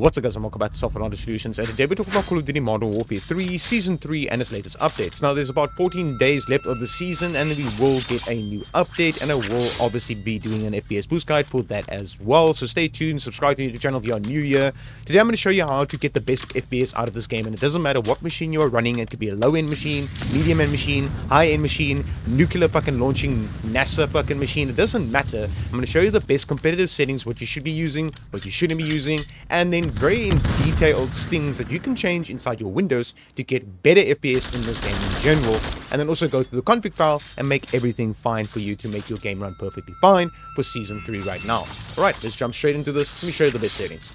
What's up guys, and welcome back to Software Knowledge Solutions, and today we're talking about Call of Duty Modern Warfare 3 Season 3 and its latest updates. Now there's about 14 days left of the season and we will get a new update, and I will obviously be doing an FPS boost guide for that as well, so stay tuned, subscribe to the channel if you're new here. Today I'm going to show you how to get the best FPS out of this game, and it doesn't matter what machine you are running. It could be a low-end machine, medium-end machine, high-end machine, nuclear fucking launching NASA fucking machine. It doesn't matter. I'm going to show you the best competitive settings, what you should be using, what you shouldn't be using, and then very in detailed things that you can change inside your windows to get better FPS in this game in general, and then also go through the config file and make everything fine for you to make your game run perfectly fine for Season 3 right now. Alright, let's jump straight into this. Let me show you the best settings.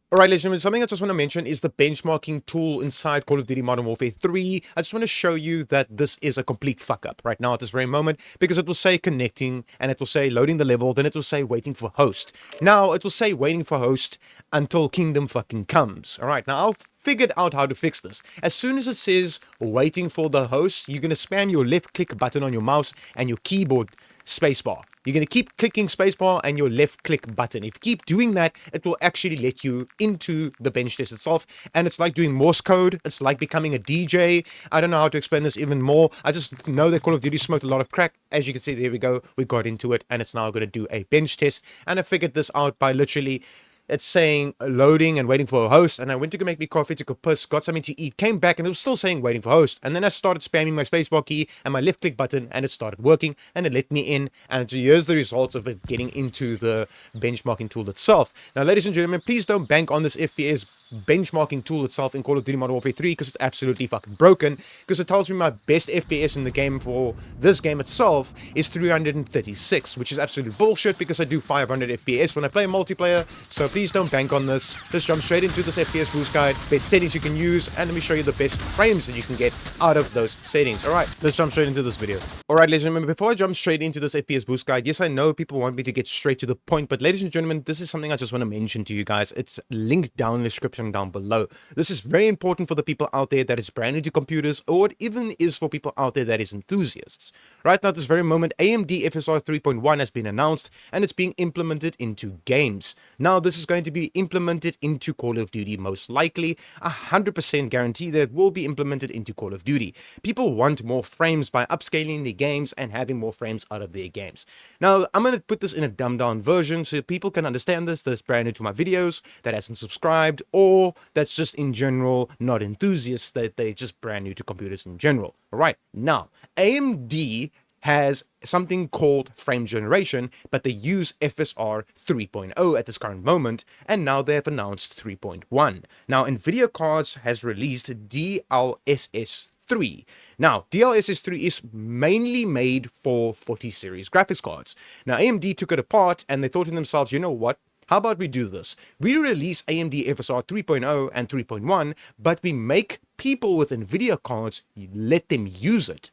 Alright, ladies and gentlemen, something I just want to mention is the benchmarking tool inside Call of Duty Modern Warfare 3. I just want to show you that this is a complete fuck up right now at this very moment, because it will say connecting, and it will say loading the level, then it will say waiting for host. Now, it will say waiting for host until Kingdom fucking comes. Alright, now I've figured out how to fix this. As soon as it says waiting for the host, you're going to spam your left click button on your mouse and your keyboard spacebar. You're going to keep clicking spacebar and your left click button. If you keep doing that, it will actually let you into the bench test itself. And it's like doing Morse code. It's like becoming a DJ. I don't know how to explain this even more. I just know that Call of Duty smoked a lot of crack. As you can see, there we go. We got into it, and it's now going to do a bench test. And I figured this out by literally, it's saying loading and waiting for a host, and I went to go make me coffee, took a piss, got something to eat, came back, and it was still saying waiting for host. And then I started spamming my spacebar key and my left click button, and it started working, and it let me in. And here's the results of it getting into the benchmarking tool itself. Now, ladies and gentlemen, please don't bank on this FPS benchmarking tool itself in Call of Duty Modern Warfare 3, because it's absolutely fucking broken, because it tells me my best FPS in the game for this game itself is 336, which is absolute bullshit, because I do 500 FPS when I play multiplayer. So please don't bank on this. Let's jump straight into this FPS boost guide, best settings you can use, and let me show you the best frames that you can get out of those settings. Alright, let's jump straight into this video. Alright, ladies and gentlemen, before I jump straight into this FPS boost guide, yes, I know people want me to get straight to the point, but ladies and gentlemen, this is something I just want to mention to you guys. It's linked down in the description down below. This is very important for the people out there that is brand new to computers, or it even is for people out there that is enthusiasts. Right now at this very moment, AMD FSR 3.1 has been announced, and it's being implemented into games. Now this is going to be implemented into Call of Duty, most likely. 100% guarantee that it will be implemented into Call of Duty. People want more frames by upscaling their games and having more frames out of their games. Now I'm going to put this in a dumbed down version so people can understand this, that's brand new to my videos, that hasn't subscribed, or that's just in general not enthusiasts, that they're just brand new to computers in general. Alright, now AMD has something called frame generation, but they use FSR 3.0 at this current moment, and now they have announced 3.1. Now Nvidia cards has released DLSS 3. Now, DLSS 3 is mainly made for 40 series graphics cards. Now, AMD took it apart and they thought to themselves, you know what? How about we do this? We release AMD FSR 3.0 and 3.1, but we make people with Nvidia cards let them use it.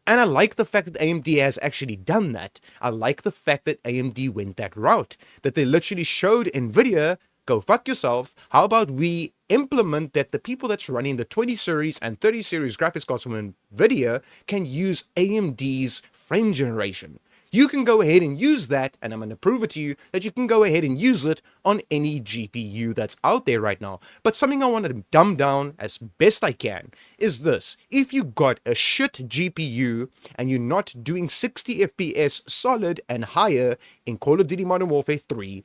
And I like the fact that AMD has actually done that. I like the fact that AMD went that route, that they literally showed Nvidia, go fuck yourself. How about we implement that the people that's running the 20 series and 30 series graphics cards from Nvidia can use AMD's frame generation. You can go ahead and use that, and I'm going to prove it to you that you can go ahead and use it on any GPU that's out there right now. But something I want to dumb down as best I can is this. If you got a shit GPU and you're not doing 60 FPS solid and higher in Call of Duty Modern Warfare 3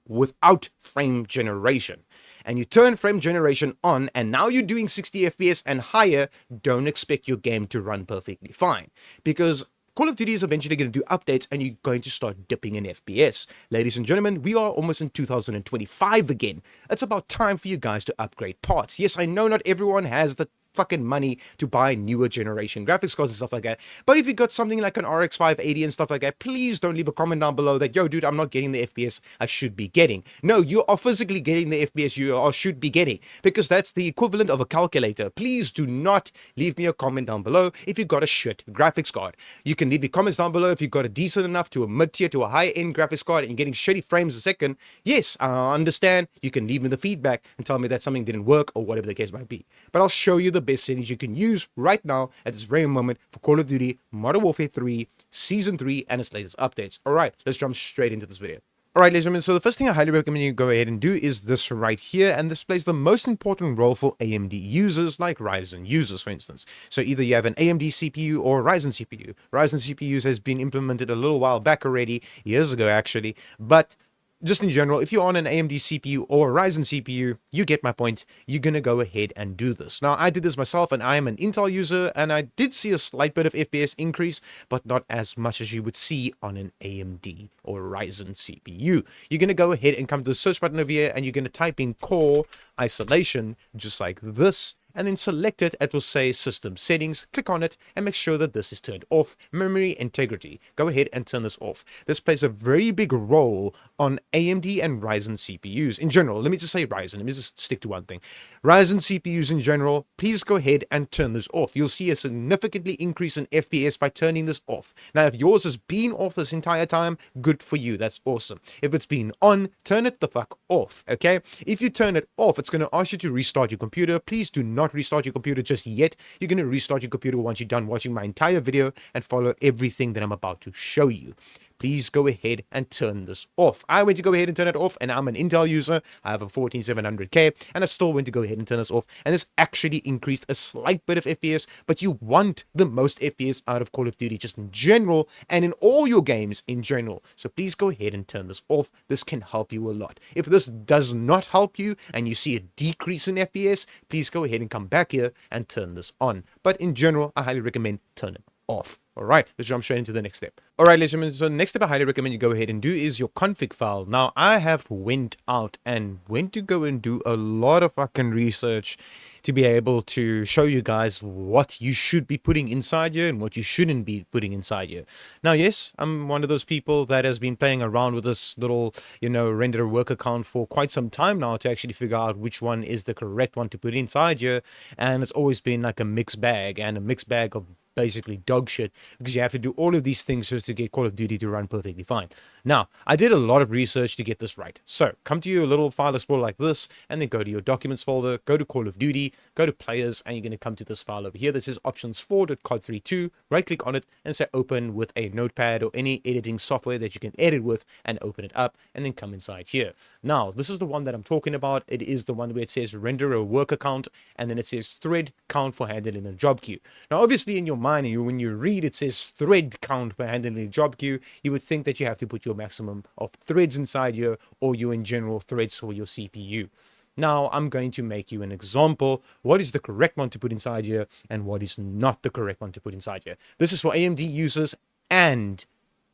without frame generation, and you turn frame generation on and now you're doing 60 FPS and higher, don't expect your game to run perfectly fine, because Call of Duty is eventually going to do updates and you're going to start dipping in FPS. Ladies and gentlemen, we are almost in 2025 again. It's about time for you guys to upgrade parts. Yes, I know not everyone has the fucking money to buy newer generation graphics cards and stuff like that, but if you got something like an RX 580 and stuff like that, please don't leave a comment down below that, yo dude, I'm not getting the FPS I should be getting. No, you are physically getting the FPS you should be getting, because that's the equivalent of a calculator. Please do not leave me a comment down below if you got a shit graphics card. You can leave me comments down below if you got a decent enough to a mid-tier to a high-end graphics card and you're getting shitty frames a second. Yes, I understand. You can leave me the feedback and tell me that something didn't work or whatever the case might be, but I'll show you the best settings you can use right now at this very moment for Call of Duty Modern Warfare 3 Season 3 and its latest updates. Alright, let's jump straight into this video. Alright, ladies and gentlemen, so the first thing I highly recommend you go ahead and do is this right here, and this plays the most important role for AMD users like Ryzen users, for instance. So either you have an AMD CPU or Ryzen CPU. Ryzen CPUs has been implemented a little while back already, years ago actually, but just in general, if you're on an AMD CPU or a Ryzen CPU, you get my point. You're going to go ahead and do this. Now, I did this myself, and I am an Intel user, and I did see a slight bit of FPS increase, but not as much as you would see on an AMD or Ryzen CPU. You're going to go ahead and come to the search button over here, and you're going to type in core isolation, just like this, and then select it. It will say system settings. Click on it and make sure that this is turned off. Memory integrity, go ahead and turn this off. This plays a very big role on AMD and Ryzen CPUs in general. Let me just say Ryzen. Let me just stick to one thing. Ryzen CPUs in general, please go ahead and turn this off. You'll see a significantly increase in FPS by turning this off. Now, if yours has been off this entire time, good for you. That's awesome. If it's been on, turn it the fuck off, okay? If you turn it off, it's going to ask you to restart your computer. Please do not restart your computer just yet. You're going to restart your computer once you're done watching my entire video and follow everything that I'm about to show you. Please go ahead and turn this off. I went to go ahead and turn it off, and I'm an Intel user. I have a 14700K, and I still went to go ahead and turn this off, and this actually increased a slight bit of FPS, but you want the most FPS out of Call of Duty just in general, and in all your games in general. So please go ahead and turn this off. This can help you a lot. If this does not help you, and you see a decrease in FPS, please go ahead and come back here and turn this on. But in general, I highly recommend turn it off. All right, let's jump straight into the next step. All right, ladies and gentlemen, so the next step I highly recommend you go ahead and do is your config file. Now, I have went out and went to go and do a lot of fucking research to be able to show you guys what you should be putting inside here and what you shouldn't be putting inside here. Now, yes, I'm one of those people that has been playing around with this little, render work account for quite some time now to actually figure out which one is the correct one to put inside here. And it's always been like a mixed bag, and a mixed bag of basically dog shit, because you have to do all of these things just to get Call of Duty to run perfectly fine. Now, I did a lot of research to get this right. So, come to your little file explorer like this, and then go to your documents folder, go to Call of Duty, go to players, and you're going to come to this file over here that says options4.cod32, right click on it, and say open with a notepad or any editing software that you can edit with, and open it up, and then come inside here. Now, this is the one that I'm talking about. It is the one where it says render a work account, and then it says thread count for handling a job queue. Now, obviously, in your mind, when you read it says thread count for handling a job queue, you would think that you have to put your maximum of threads inside here, or your in general threads for your CPU. Now, I'm going to make you an example. What is the correct one to put inside here, and what is not the correct one to put inside here? This is for AMD users and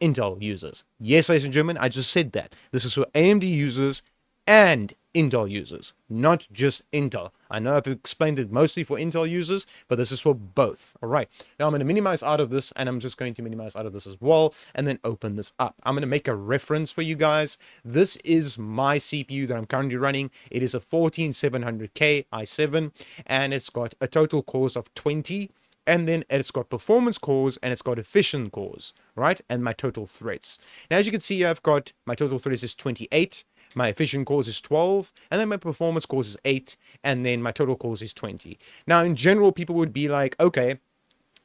Intel users. Yes, ladies and gentlemen, I just said that. This is for AMD users and Intel users, not just Intel. I know I've explained it mostly for Intel users, but this is for both. All right. Now I'm going to minimize out of this, and I'm just going to minimize out of this as well, and then open this up. I'm going to make a reference for you guys. This is my CPU that I'm currently running. It is a 14700K i7, and it's got a total cores of 20. And then it's got performance cores and it's got efficient cores, right? And my total threads. Now, as you can see, I've got my total threads is 28. My efficient cores is 12, and then my performance cores is 8, and then my total cores is 20. Now, in general, people would be like, okay,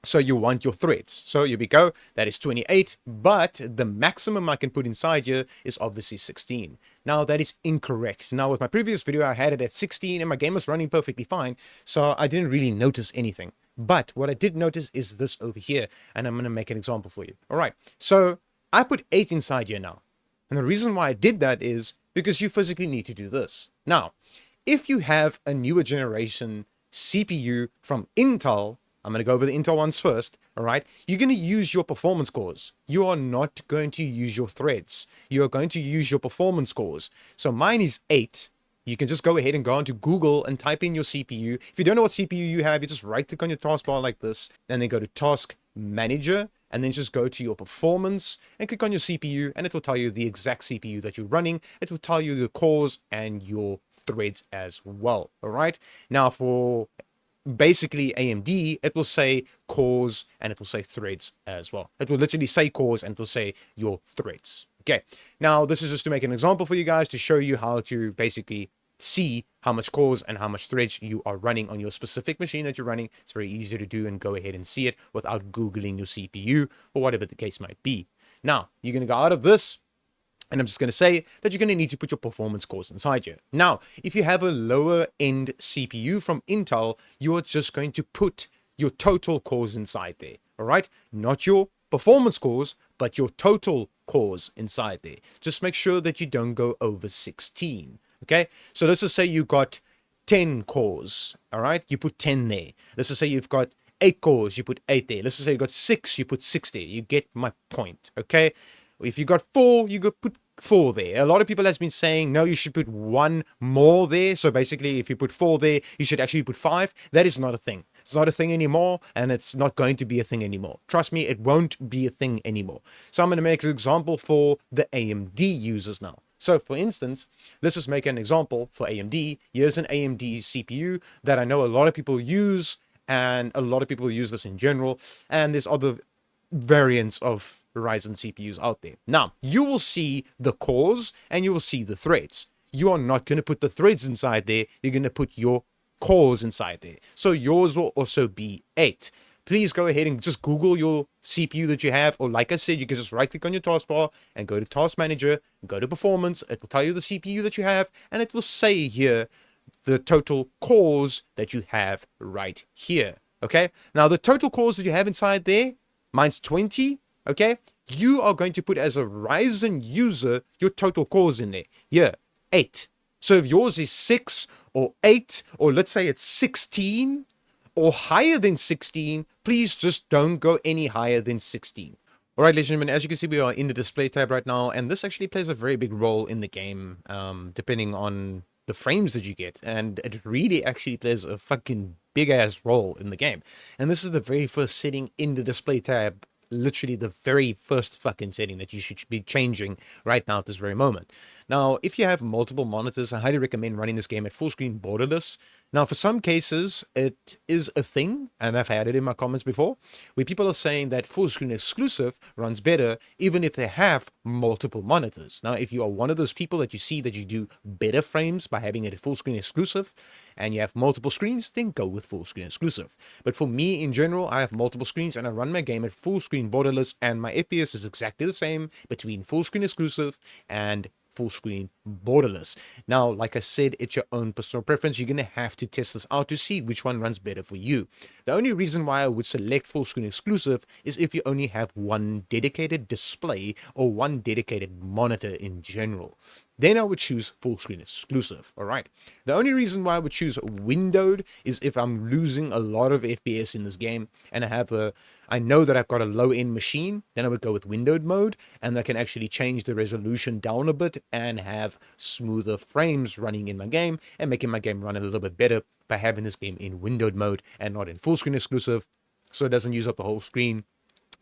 so you want your threads. So here we go. That is 28, but the maximum I can put inside here is obviously 16. Now, that is incorrect. Now, with my previous video, I had it at 16, and my game was running perfectly fine, so I didn't really notice anything. But what I did notice is this over here, and I'm going to make an example for you. All right, so I put 8 inside here now. And the reason why I did that is because you physically need to do this. Now, if you have a newer generation CPU from Intel, I'm going to go over the Intel ones first, all right? You're going to use your performance cores. You are not going to use your threads. You are going to use your performance cores. So mine is 8. You can just go ahead and go onto Google and type in your CPU. If you don't know what CPU you have, you just right-click on your taskbar like this, and then go to Task Manager, and then just go to your performance and click on your CPU, and it will tell you the exact CPU that you're running. It will tell you the cores and your threads as well. All right. Now, for basically AMD, it will say cores and it will say threads as well. It will literally say cores and it will say your threads. Okay. Now, this is just to make an example for you guys to show you how to basically see how much cores and how much threads you are running on your specific machine that you're running. It's very easy to do and go ahead and see it without Googling your CPU or whatever the case might be. Now, you're going to go out of this, And I'm just going to say that you're going to need to put your performance cores inside here. Now, if you have a lower end CPU from Intel, you're just going to put your total cores inside there. All right. Not your performance cores, but your total cores inside there. Just make sure that you don't go over 16. Okay. So let's just say you got 10 cores. All right. You put 10 there. Let's just say you've got 8 cores. You put 8 there. Let's just say you got 6. You put 6 there. You get my point. Okay. If you got 4, you could put 4 there. A lot of people has been saying, no, you should put 1 more there. So basically, if you put 4 there, you should actually put 5. That is not a thing. It's not a thing anymore, and it's not going to be a thing anymore. Trust me, it won't be a thing anymore. So I'm going to make an example for the AMD users now. So for instance, let's just make an example for AMD. Here's an AMD CPU that I know a lot of people use, and a lot of people use this in general. And there's other variants of Ryzen CPUs out there. Now, you will see the cores and you will see the threads. You are not going to put the threads inside there. You're going to put your cores inside there. So yours will also be 8. Please go ahead and just Google your CPU that you have, or like I said, you can just right click on your taskbar and go to Task Manager, go to Performance. It will tell you the CPU that you have, and it will say here the total cores that you have right here. Okay, now the total cores that you have inside there, mine's 20. Okay, you are going to put as a Ryzen user your total cores in there. Here, 8. So if yours is 6 or 8, or let's say it's 16 or higher than 16, please just don't go any higher than 16. All right, ladies and gentlemen, as you can see, we are in the display tab right now, and this actually plays a very big role in the game, depending on the frames that you get, and it really actually plays a fucking big ass role in the game. And this is the very first setting in the display tab, literally the very first fucking setting that you should be changing right now at this very moment. Now, if you have multiple monitors, I highly recommend running this game at full screen borderless. Now, for some cases, it is a thing, and I've had it in my comments before, where people are saying that full screen exclusive runs better even if they have multiple monitors. Now, if you are one of those people that you see that you do better frames by having it at full screen exclusive, and you have multiple screens, then go with full screen exclusive. But for me, in general, I have multiple screens, and I run my game at full screen borderless, and my FPS is exactly the same between full screen exclusive and full screen borderless. Now, like I said, it's your own personal preference. You're going to have to test this out to see which one runs better for you. The only reason why I would select full screen exclusive is if you only have one dedicated display or one dedicated monitor in general. Then I would choose full screen exclusive. All right. The only reason why I would choose windowed is if I'm losing a lot of FPS in this game and I know that I've got a low end machine, then I would go with windowed mode, and I can actually change the resolution down a bit and have smoother frames running in my game and making my game run a little bit better by having this game in windowed mode and not in full screen exclusive, so it doesn't use up the whole screen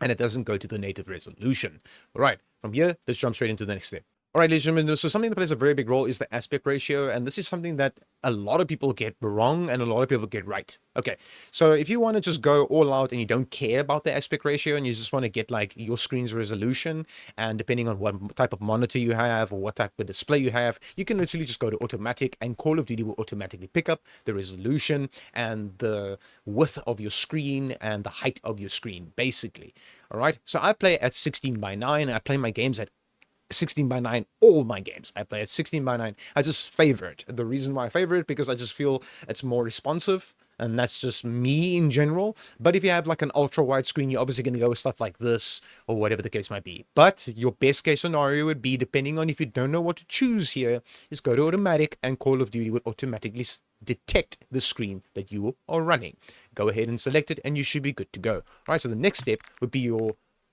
and it doesn't go to the native resolution. All right, from here, let's jump straight into the next step. All right, ladies and gentlemen, so something that plays a very big role is the aspect ratio, and this is something that a lot of people get wrong and a lot of people get right. Okay, so if you want to just go all out and you don't care about the aspect ratio and you just want to get like your screen's resolution, and depending on what type of monitor you have or what type of display you have, you can literally just go to automatic, and Call of Duty will automatically pick up the resolution and the width of your screen and the height of your screen, basically. All right, so I play at 16:9. I play my games at 16:9, all my games I play at 16:9. I just favor it. The reason why I favor it, because I just feel it's more responsive, and that's just me in general. But if you have like an ultra wide screen, you're obviously going to go with stuff like this or whatever the case might be. But your best case scenario would be, depending on if you don't know what to choose here, is go to automatic, and Call of Duty would automatically detect the screen that you are running. Go ahead and select it and you should be good to go. All right, so the next step would be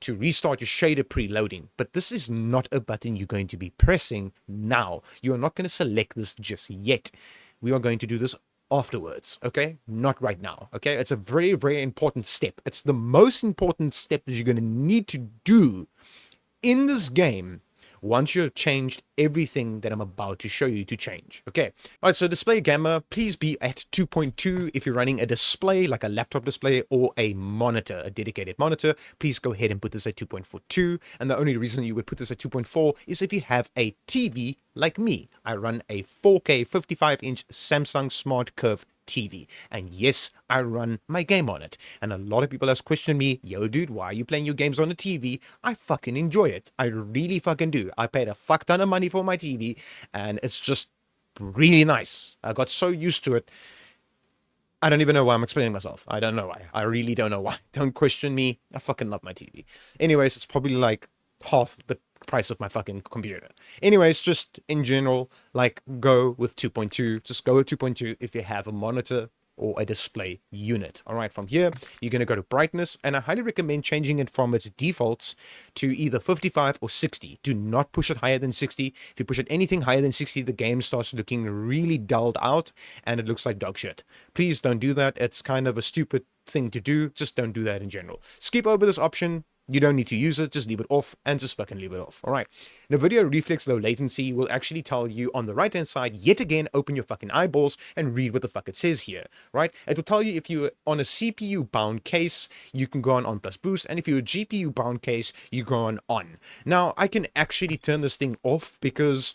to restart your shader preloading, but this is not a button you're going to be pressing now. You're not going to select this just yet. We are going to do this afterwards, okay? Not right now, okay? It's a very, very important step. It's the most important step that you're going to need to do in this game once you've changed everything that I'm about to show you to change. Okay, all right, so display gamma, please be at 2.2 if you're running a display like a laptop display or a monitor, a dedicated monitor. Please go ahead and put this at 2.42, and the only reason you would put this at 2.4 is if you have a TV like me, I run a 4K 55-inch Samsung Smart Curve TV. And yes, I run my game on it. And a lot of people has questioned me, yo dude, why are you playing your games on a TV? I fucking enjoy it. I really fucking do. I paid a fuck ton of money for my TV, and it's just really nice. I got so used to it. I don't even know why I'm explaining myself. I don't know why. I really don't know why. Don't question me. I fucking love my TV. Anyways, it's probably like half the price of my fucking computer. Anyways, just in general, like go with 2.2. Just go with 2.2 if you have a monitor or a display unit. All right, from here, you're going to go to brightness, and I highly recommend changing it from its defaults to either 55 or 60. Do not push it higher than 60. If you push it anything higher than 60, the game starts looking really dulled out, and it looks like dog shit. Please don't do that. It's kind of a stupid thing to do. Just don't do that in general. Skip over this option. You don't need to use it, just leave it off, and just fucking leave it off. All right. Now, video reflex low latency will actually tell you on the right-hand side, yet again, open your fucking eyeballs and read what the fuck it says here, right? It will tell you if you're on a CPU-bound case, you can go on plus boost, and if you're a GPU-bound case, you go on. Now, I can actually turn this thing off because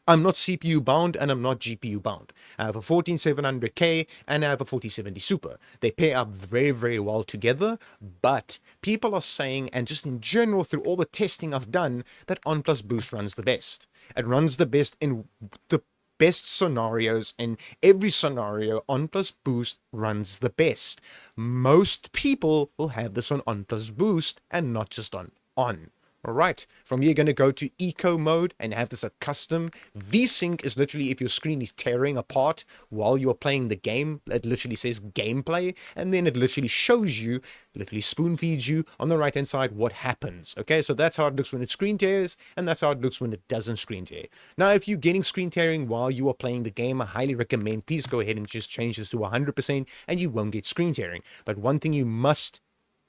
I'm not CPU bound and I'm not GPU bound. I have a 14700K and I have a 4070 Super. They pair up very, very well together, but people are saying, and just in general through all the testing I've done, that On Plus Boost runs the best. It runs the best in the best scenarios. In every scenario, On Plus Boost runs the best. Most people will have this on Plus Boost and not just on. All right, from here you're going to go to eco mode and have this at custom. VSync is literally if your screen is tearing apart while you're playing the game. It literally says gameplay, and then it literally shows you, literally spoon feeds you on the right hand side what happens. Okay, so that's how it looks when it screen tears, and that's how it looks when it doesn't screen tear. Now, if you're getting screen tearing while you are playing the game, I highly recommend please go ahead and just change this to 100% and you won't get screen tearing. But one thing you must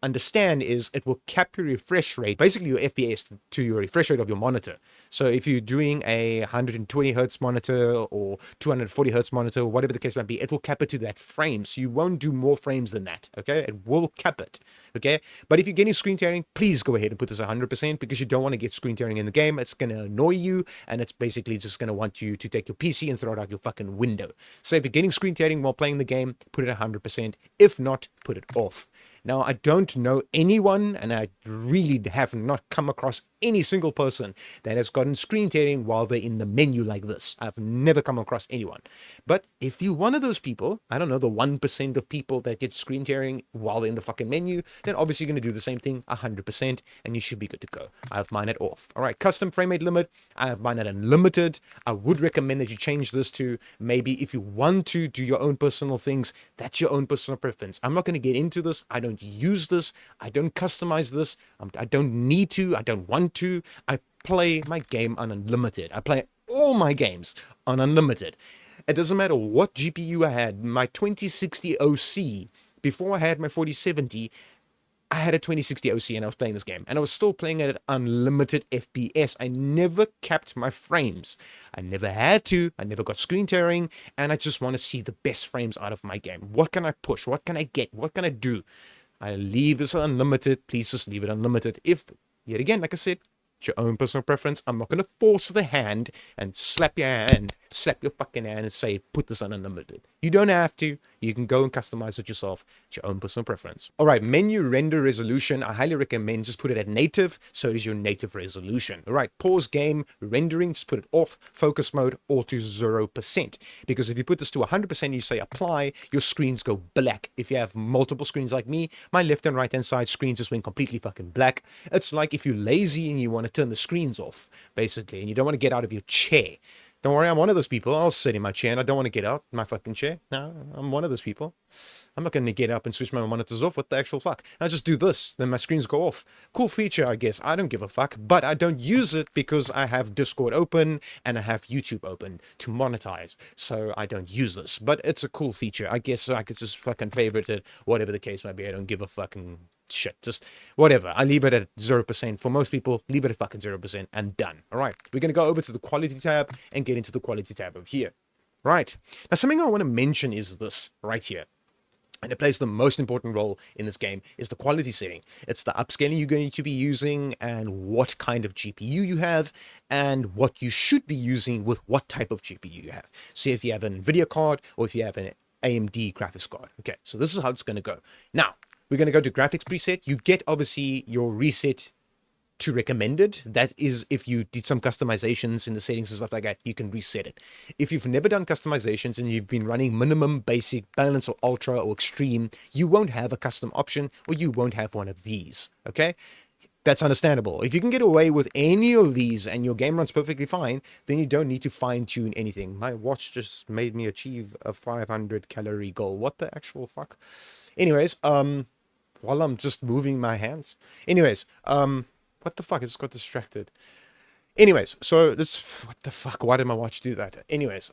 understand is it will cap your refresh rate, basically your FPS, to your refresh rate of your monitor. So if you're doing a 120 hertz monitor or 240 hertz monitor, whatever the case might be, it will cap it to that frame. So you won't do more frames than that. Okay, it will cap it. Okay, but if you're getting screen tearing, please go ahead and put this 100% because you don't want to get screen tearing in the game. It's going to annoy you, and it's basically just going to want you to take your PC and throw it out your fucking window. So if you're getting screen tearing while playing the game, put it 100%. If not, put it off. Now, I don't know anyone, and I really have not come across any single person that has gotten screen tearing while they're in the menu like this. I've never come across anyone. But if you're one of those people, I don't know, the 1% of people that get screen tearing while they're in the fucking menu, then obviously you're going to do the same thing 100%, and you should be good to go. I have mine at off. All right, custom frame rate limit, I have mine at unlimited. I would recommend that you change this to maybe if you want to do your own personal things, that's your own personal preference. I'm not going to get into this. I don't use this. I don't customize this. I don't need to. I don't want to. I play my game on unlimited. I play all my games on unlimited. It doesn't matter what GPU I had. My 2060 OC, before I had my 4070, I had a 2060 OC and I was playing this game, and I was still playing it at unlimited FPS. I never capped my frames. I never had to. I never got screen tearing, and I just want to see the best frames out of my game. What can I push? What can I get? What can I do? I leave this unlimited. Please just leave it unlimited. If, yet again, like I said, it's your own personal preference. I'm not going to force the hand and slap your fucking hand and say, put this on unlimited. You don't have to. You can go and customize it yourself. It's your own personal preference. All right, menu render resolution. I highly recommend just put it at native, so it is your native resolution. All right, pause game rendering, just put it off. Focus mode, or to 0%. Because if you put this to 100% and you say apply, your screens go black. If you have multiple screens like me, my left and right hand side screens just went completely fucking black. It's like if you're lazy and you want to turn the screens off, basically, and you don't want to get out of your chair. Don't worry, I'm one of those people. I'll sit in my chair and I don't want to get out my fucking chair. No, I'm one of those people. I'm not going to get up and switch my monitors off. What the actual fuck? I just do this, then my screens go off. Cool feature, I guess. I don't give a fuck, but I don't use it because I have Discord open and I have YouTube open to monetize. So I don't use this, but it's a cool feature. I guess I could just fucking favorite it, whatever the case might be. I don't give a fucking shit. Just whatever. I leave it at 0%. For most people, leave it at fucking 0% and done. All right. We're going to go over to the quality tab and get into the quality tab over here. Right. Now, something I want to mention is this right here. and it plays the most important role in this game, is the quality setting. It's the upscaling you're going to be using and what kind of GPU you have and what you should be using with what type of GPU you have. So if you have an NVIDIA card or if you have an AMD graphics card. Okay, so this is how it's going to go. Now, we're going to go to graphics preset. You get obviously your reset to recommended. That is, if you did some customizations in the settings and stuff like that, you can reset it. If you've never done customizations and you've been running minimum, basic, balance, or ultra, or extreme, you won't have a custom option, or you won't have one of these. Okay, that's understandable. If you can get away with any of these and your game runs perfectly fine, then you don't need to fine tune anything. My watch just made me achieve a 500 calorie goal. What the actual fuck? Anyways, while I'm just moving my hands. Anyways, what the fuck? I just got distracted. Anyways, so this, what the fuck? Why did my watch do that? Anyways,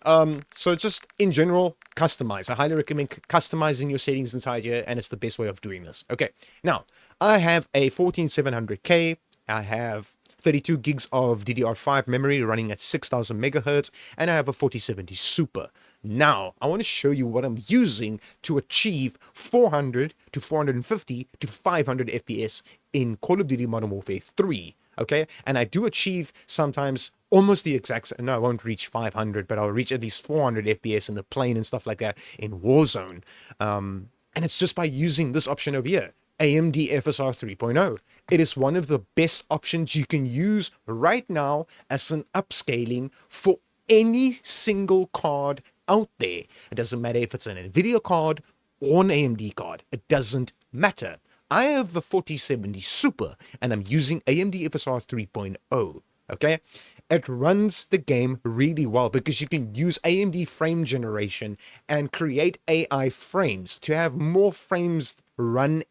so just in general, customize. I highly recommend customizing your settings inside here, and it's the best way of doing this. Okay, now I have a 14700K. I have 32 gigs of DDR5 memory running at 6000 megahertz, and I have a 4070 Super. Now, I want to show you what I'm using to achieve 400 to 450 to 500 FPS in Call of Duty Modern Warfare 3. Okay, and I do achieve sometimes almost the exact, no, I won't reach 500, but I'll reach at least 400 FPS in the plane and stuff like that in Warzone. And it's just by using this option over here, AMD FSR 3.0. It is one of the best options you can use right now as an upscaling for any single card out there. It doesn't matter if it's an NVIDIA card or an AMD card. It doesn't matter. I have a 4070 Super and I'm using AMD FSR 3.0. Okay, it runs the game really well because you can use AMD frame generation and create AI frames to have more frames run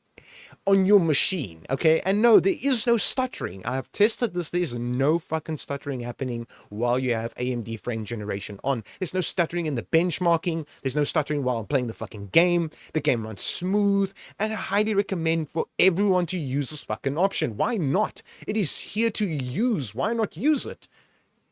on your machine. Okay, and no, there is no stuttering. I have tested this. There's no fucking stuttering happening while you have AMD frame generation on. There's no stuttering in the benchmarking. There's no stuttering while I'm playing the fucking game. The game runs smooth, and I highly recommend for everyone to use this fucking option. Why not? It is here to use. Why not use it?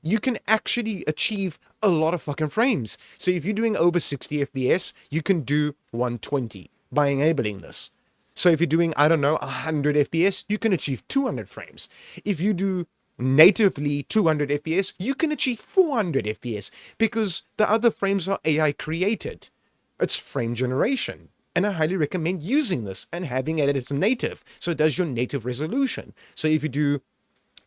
You can actually achieve a lot of fucking frames. So if you're doing over 60 FPS, you can do 120 by enabling this. So if you're doing, I don't know, 100 FPS, you can achieve 200 frames. If you do natively 200 FPS, you can achieve 400 FPS because the other frames are AI created. It's frame generation. And I highly recommend using this and having it as native. So it does your native resolution. So if you do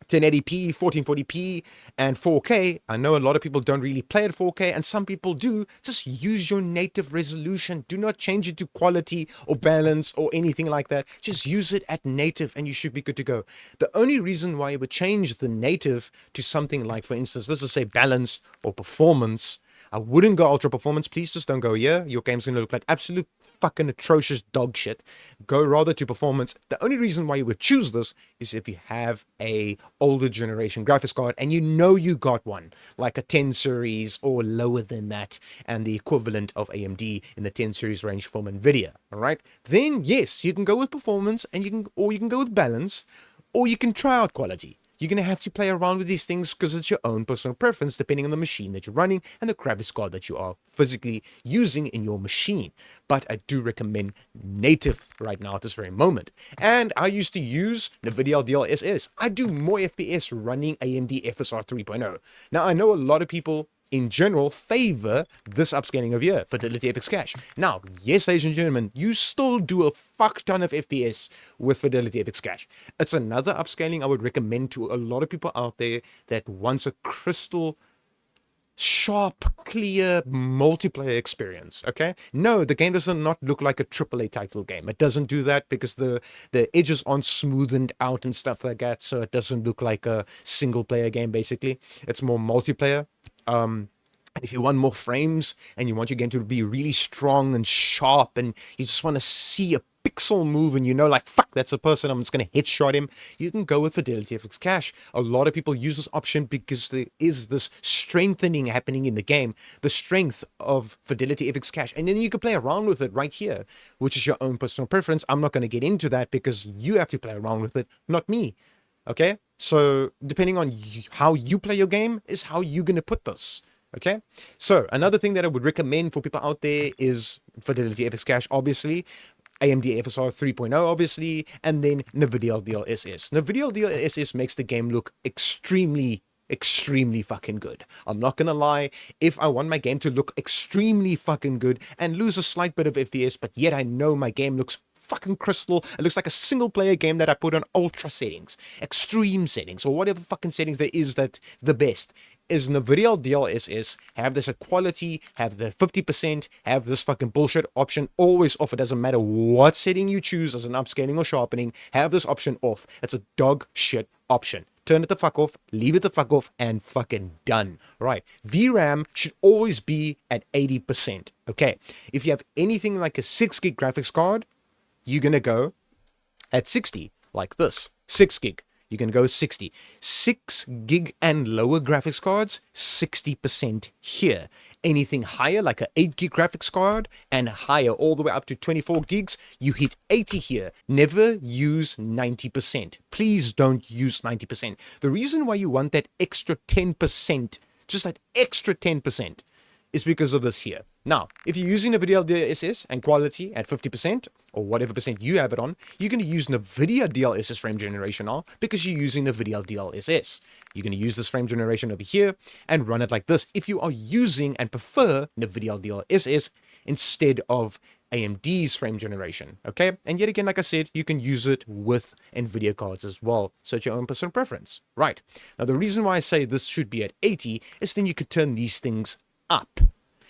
1080p, 1440p, and 4K. I know a lot of people don't really play at 4K, and some people do. Just use your native resolution. Do not change it to quality or balance or anything like that. Just use it at native, and you should be good to go. The only reason why you would change the native to something like, for instance, let's just say balance or performance, I wouldn't go ultra performance. Please just don't go here. Your game's going to look like absolute fucking atrocious dog shit. Go rather to performance. The only reason why you would choose this is if you have a older generation graphics card and you know you got one, like a 10 series or lower than that, and the equivalent of AMD in the 10 series range from NVIDIA. All right, then yes, you can go with performance, and you can go with balance, or you can try out quality. You're going to have to play around with these things because it's your own personal preference depending on the machine that you're running and the graphics card that you are physically using in your machine. But I do recommend native right now at this very moment. And I used to use NVIDIA DLSS. I do more FPS running AMD FSR 3.0. Now, I know a lot of people in general favor this upscaling of here, Fidelity FX Cache. Now, yes, ladies and gentlemen, you still do a fuck ton of FPS with Fidelity FX Cache. It's another upscaling I would recommend to a lot of people out there that wants a crystal sharp, clear multiplayer experience. Okay, no, the game does not look like a AAA title game. It doesn't do that because the edges aren't smoothened out and stuff like that, so it doesn't look like a single player game. Basically, it's more multiplayer. And if you want more frames and you want your game to be really strong and sharp and you just want to see a pixel move and you know, like, fuck, that's a person, I'm just going to headshot him, you can go with Fidelity FX Cache. A lot of people use this option because there is this strengthening happening in the game, the strength of Fidelity FX Cache, and then you can play around with it right here, which is your own personal preference. I'm not going to get into that because you have to play around with it, not me. Okay, so depending on how you play your game is how you're going to put this. Okay, so another thing that I would recommend for people out there is Fidelity FX Cache, obviously, AMD FSR 3.0, obviously, and then NVIDIA DLSS. NVIDIA DLSS makes the game look extremely fucking good. I'm not gonna lie, if I want my game to look extremely fucking good and lose a slight bit of FPS, but yet I know my game looks fucking crystal, it looks like a single player game that I put on ultra settings, extreme settings, or whatever fucking settings there is that the best, is NVIDIA DLSS, have this at quality, have the 50%, have this fucking bullshit option always off. It doesn't matter what setting you choose as an upscaling or sharpening, have this option off. It's a dog shit option. Turn it the fuck off, leave it the fuck off, and fucking done. Right. VRAM should always be at 80%. Okay. If you have anything like a 6 gig graphics card, you're gonna go at 60, like this. 6 gig. You can go 60. 6 gig and lower graphics cards, 60% here. Anything higher, like a 8 gig graphics card, and higher, all the way up to 24 gigs, you hit 80 here. Never use 90%. Please don't use 90%. The reason why you want that extra 10%, just that extra 10%, is because of this here. Now, if you're using NVIDIA DLSS and quality at 50%, or whatever percent you have it on, you're going to use NVIDIA DLSS frame generation now because you're using NVIDIA DLSS. You're going to use this frame generation over here and run it like this if you are using and prefer NVIDIA DLSS instead of AMD's frame generation, okay? And yet again, like I said, you can use it with NVIDIA cards as well, so it's your own personal preference. Right, now the reason why I say this should be at 80 is then you could turn these things up.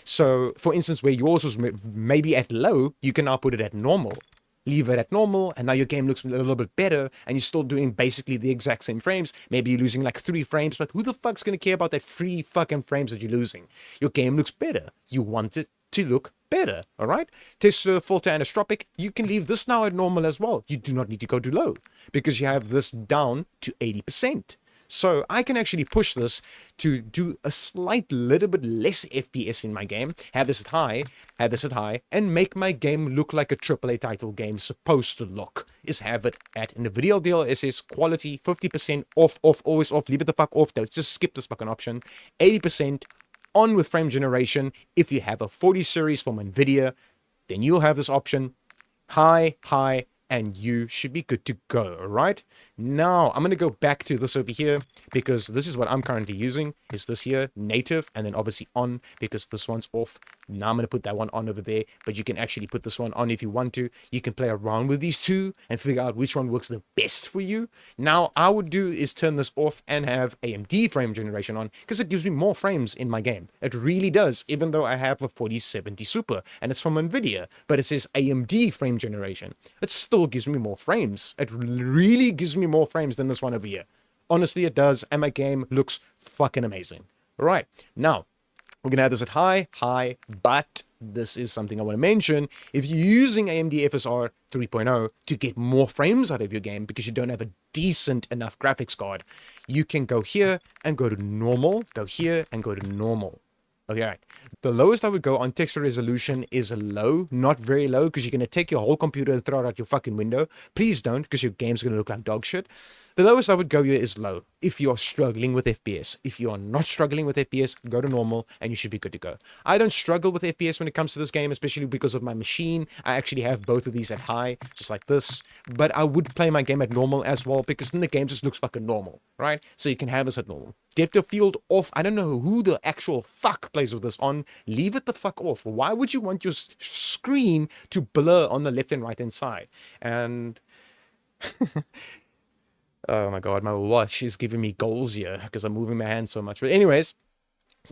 So, for instance, where yours was maybe at low, you can now put it at normal. Leave it at normal, and now your game looks a little bit better, and you're still doing basically the exact same frames. Maybe you're losing like 3 frames, but who the fuck's gonna care about that 3 fucking frames that you're losing? Your game looks better. You want it to look better, alright? Texture, filter, anisotropic, you can leave this now at normal as well. You do not need to go to low, because you have this down to 80%. So I can actually push this to do a slight little bit less FPS in my game, have this at high, and make my game look like a AAA title game supposed to look, is have it at NVIDIA DLSS quality, 50% off, always off, leave it the fuck off, don't just skip this fucking option, 80% on with frame generation. If you have a 40 series from NVIDIA, then you'll have this option, high, and you should be good to go. All right, now I'm going to go back to this over here because this is what I'm currently using, is this here, native, and then obviously on, because this one's off. Now I'm going to put that one on over there, but you can actually put this one on if you want to. You can play around with these two and figure out which one works the best for you. Now I would do is turn this off and have AMD frame generation on, because it gives me more frames in my game. It really does, even though I have a 4070 Super and it's from NVIDIA, but it says AMD frame generation. It still gives me more frames. It really gives me more frames than this one over here. Honestly, it does, and my game looks fucking amazing. All right, now we're gonna have this at high, but this is something I want to mention. If you're using AMD FSR 3.0 to get more frames out of your game because you don't have a decent enough graphics card, you can go here and go to normal, go here and go to normal. Okay, right. The lowest I would go on texture resolution is low, not very low, because you're going to take your whole computer and throw it out your fucking window. Please don't, because your game's going to look like dog shit. The lowest I would go here is low, if you are struggling with FPS. If you are not struggling with FPS, go to normal, and you should be good to go. I don't struggle with FPS when it comes to this game, especially because of my machine. I actually have both of these at high, just like this. But I would play my game at normal as well, because then the game just looks fucking normal, right? So you can have this at normal. Depth of field off. I don't know who the actual fuck plays with this on. Leave it the fuck off. Why would you want your screen to blur on the left and right hand side? And oh my god, my watch is giving me goals here because I'm moving my hand so much. But anyways,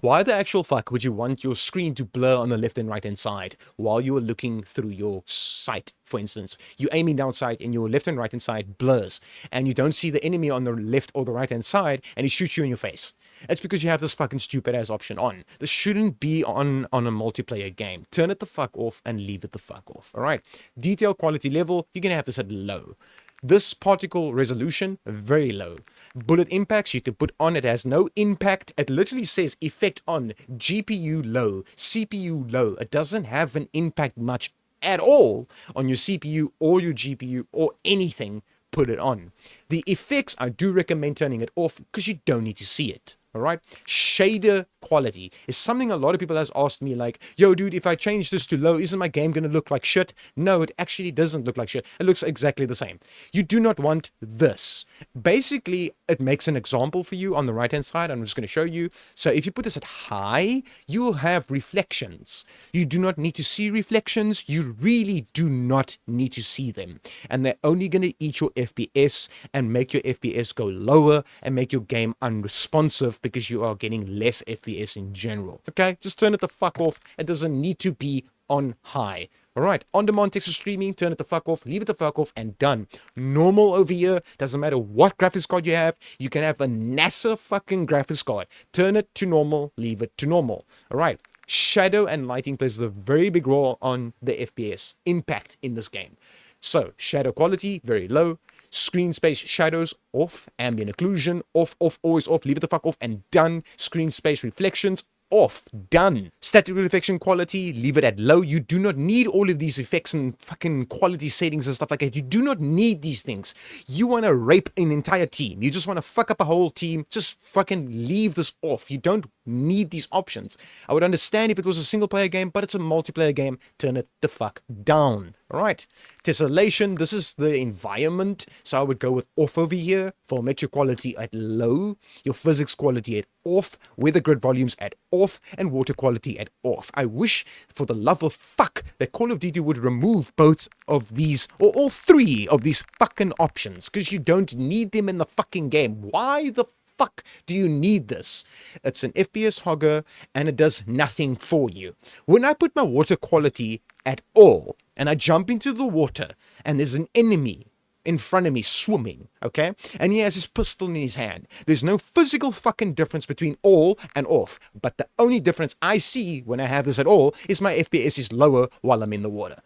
why the actual fuck would you want your screen to blur on the left and right hand side while you are looking through your sight? For instance, you're aiming down sight and your left and right hand side blurs and you don't see the enemy on the left or the right hand side and he shoots you in your face. It's because you have this fucking stupid ass option on. This shouldn't be on a multiplayer game. Turn it the fuck off and leave it the fuck off. All right. Detail quality level, you're going to have this at low. This particle resolution, very low. Bullet impacts, you can put on, it has no impact. It literally says effect on, GPU low, CPU low. It doesn't have an impact much at all on your CPU or your GPU or anything. Put it on. The effects, I do recommend turning it off because you don't need to see it. All right. Shader quality is something a lot of people has asked me, like, yo, dude, if I change this to low, isn't my game going to look like shit? No, it actually doesn't look like shit. It looks exactly the same. You do not want this. Basically, it makes an example for you on the right-hand side. I'm just going to show you. So if you put this at high, you will have reflections. You do not need to see reflections. You really do not need to see them. And they're only going to eat your FPS and make your FPS go lower and make your game unresponsive, because you are getting less FPS in general. Okay, just turn it the fuck off. It doesn't need to be on high. All right, on-demand text streaming, turn it the fuck off, leave it the fuck off, and done. Normal over here, doesn't matter what graphics card you have. You can have a NASA fucking graphics card. Turn it to normal, leave it to normal. All right, shadow and lighting plays a very big role on the FPS impact in this game. So, shadow quality, very low. Screen space shadows off, ambient occlusion off, always off, leave it the fuck off, and done. Screen space reflections off, done. Static reflection quality, leave it at low. You do not need all of these effects and fucking quality settings and stuff like that. You do not need these things. You want to rape an entire team. You just want to fuck up a whole team. Just fucking leave this off. You don't need these options. I would understand if it was a single player game, but it's a multiplayer game. Turn it the fuck down. All right. Tessellation, this is the environment, so I would go with off over here. Volumetric quality at low, your physics quality at off, weather grid volumes at off, and water quality at off. I wish, for the love of fuck, that Call of Duty would remove both of these, or all three of these fucking options, because you don't need them in the fucking game. Why the fuck do you need this? It's an FPS hogger, and it does nothing for you. When I put my water quality at all, and I jump into the water, and there's an enemy in front of me swimming, okay? And he has his pistol in his hand. There's no physical fucking difference between all and off. But the only difference I see when I have this at all is my FPS is lower while I'm in the water.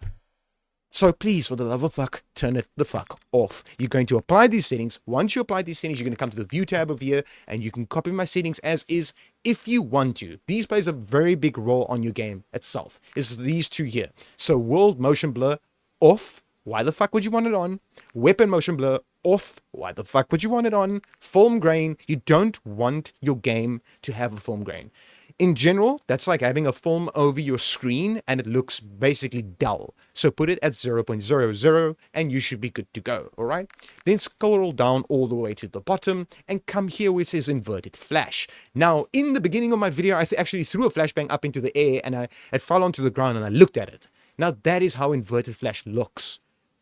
So please, for the love of fuck, turn it the fuck off. You're going to apply these settings. Once you apply these settings, you're going to come to the view tab over here, and you can copy my settings as is if you want to. These plays a very big role on your game itself. It's these two here. So world motion blur off. Why the fuck would you want it on? Weapon motion blur off. Why the fuck would you want it on? Film grain. You don't want your game to have a film grain. In general, that's like having a film over your screen and it looks basically dull. So put it at 0.00 and you should be good to go, all right? Then scroll down all the way to the bottom and come here where it says inverted flash. Now, in the beginning of my video, I actually threw a flashbang up into the air and it fell onto the ground and I looked at it. Now, that is how inverted flash looks.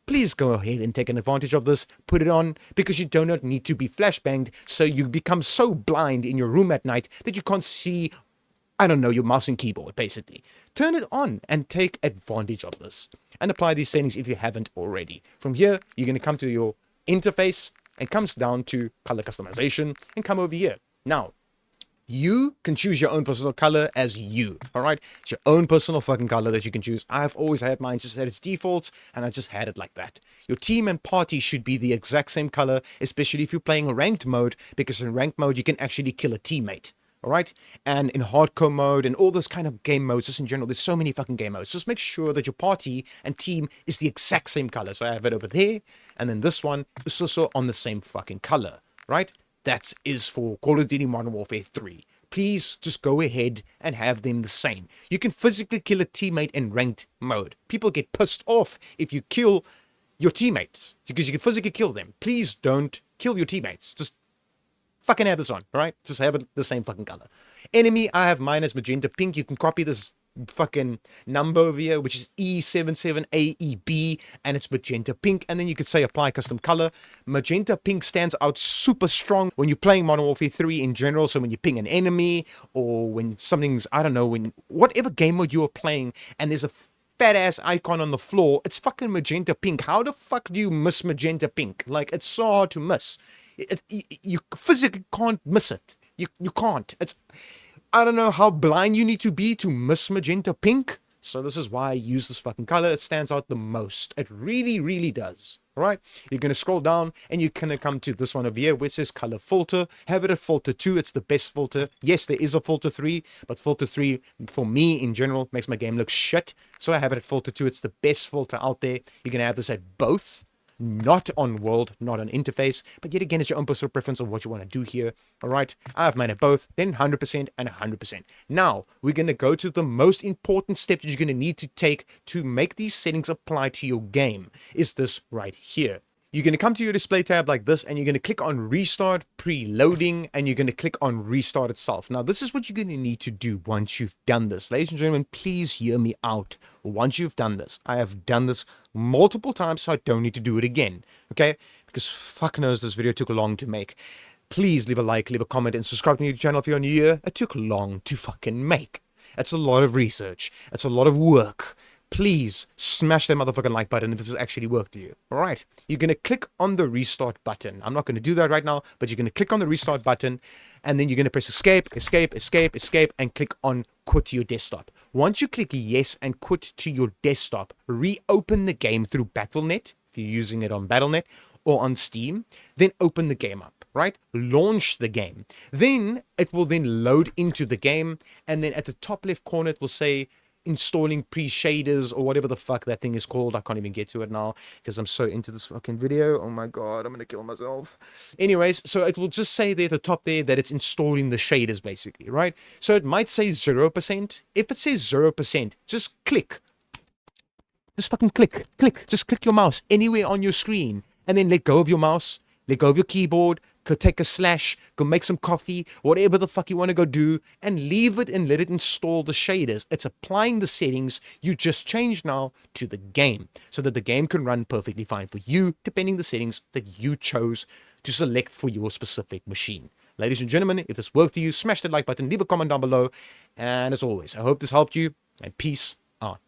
Please go ahead and take an advantage of this, put it on, because you do not need to be flashbanged, so you become so blind in your room at night that you can't see, I don't know, your mouse and keyboard, basically. Turn it on and take advantage of this. And apply these settings if you haven't already. From here, you're going to come to your interface and comes down to color customization and come over here. Now, you can choose your own personal color as you, all right? It's your own personal fucking color that you can choose. I've always had mine just at its defaults, and I just had it like that. Your team and party should be the exact same color, especially if you're playing a ranked mode, because in ranked mode, you can actually kill a teammate. All right, and in hardcore mode and all those kind of game modes, just in general, there's so many fucking game modes. Just make sure that your party and team is the exact same color. So I have it over there, and then this one is also on the same fucking color, right? That is for Call of Duty Modern Warfare 3. Please just go ahead and have them the same. You can physically kill a teammate in ranked mode. People get pissed off if you kill your teammates because you can physically kill them. Please don't kill your teammates. Just fucking have this on, all right? Just have it the same fucking color. Enemy, I have mine as magenta pink. You can copy this fucking number over here, which is E77AEB, and it's magenta pink. And then you could say apply custom color. Magenta pink stands out super strong when you're playing Modern Warfare 3 in general. So when you ping an enemy, or when something's, I don't know, when whatever game mode you are playing and there's a fat ass icon on the floor, it's fucking magenta pink. How the fuck do you miss magenta pink? Like, it's so hard to miss. You physically can't miss it. You can't. It's, I don't know how blind you need to be to miss magenta pink. So this is why I use this fucking color. It stands out the most. It really, really does. All right. You're going to scroll down and you're going to come to this one over here, which says color filter. Have it at filter 2. It's the best filter. Yes, there is a filter 3, but filter 3 for me in general makes my game look shit. So I have it at filter 2. It's the best filter out there. You're going to have this at both. not on world, not on interface. But yet again, it's your own personal preference of what you want to do here. All right, I've made it both, then 100% and 100%. Now, we're going to go to the most important step that you're going to need to take to make these settings apply to your game, is this right here. You're going to come to your display tab like this, and you're going to click on restart preloading, and you're going to click on restart itself. Now, this is what you're going to need to do once you've done this. Ladies and gentlemen, please hear me out. Once you've done this, I have done this multiple times, so I don't need to do it again. Okay? Because fuck knows this video took long to make. Please leave a like, leave a comment, and subscribe to the channel if you're new here. It took long to fucking make. It's a lot of research. It's a lot of work. Please smash that motherfucking like button if this has actually worked to you. All right, you're going to click on the restart button. I'm not going to do that right now, but you're going to click on the restart button, and then you're going to press escape, escape, escape, escape, and click on quit to your desktop. Once you click yes and quit to your desktop, reopen the game through Battle.net, if you're using it on Battle.net, or on Steam, then open the game up. Right? Launch the game. Then it will then load into the game, and then at the top left corner it will say installing pre-shaders or whatever the fuck that thing is called. I can't even get to it now because I'm so into this fucking video. Oh my god, I'm gonna kill myself. Anyways, so it will just say there at the top there that it's installing the shaders basically, right? So it might say 0%. If it says 0%, just click. Just fucking click. Just click your mouse anywhere on your screen, and then let go of your mouse, let go of your keyboard, go take a slash, go make some coffee, whatever the fuck you want to go do, and leave it and let it install the shaders. It's applying the settings you just changed now to the game, so that the game can run perfectly fine for you, depending the settings that you chose to select for your specific machine. Ladies and gentlemen, if this worked for you, smash that like button, leave a comment down below, and as always, I hope this helped you, and peace out.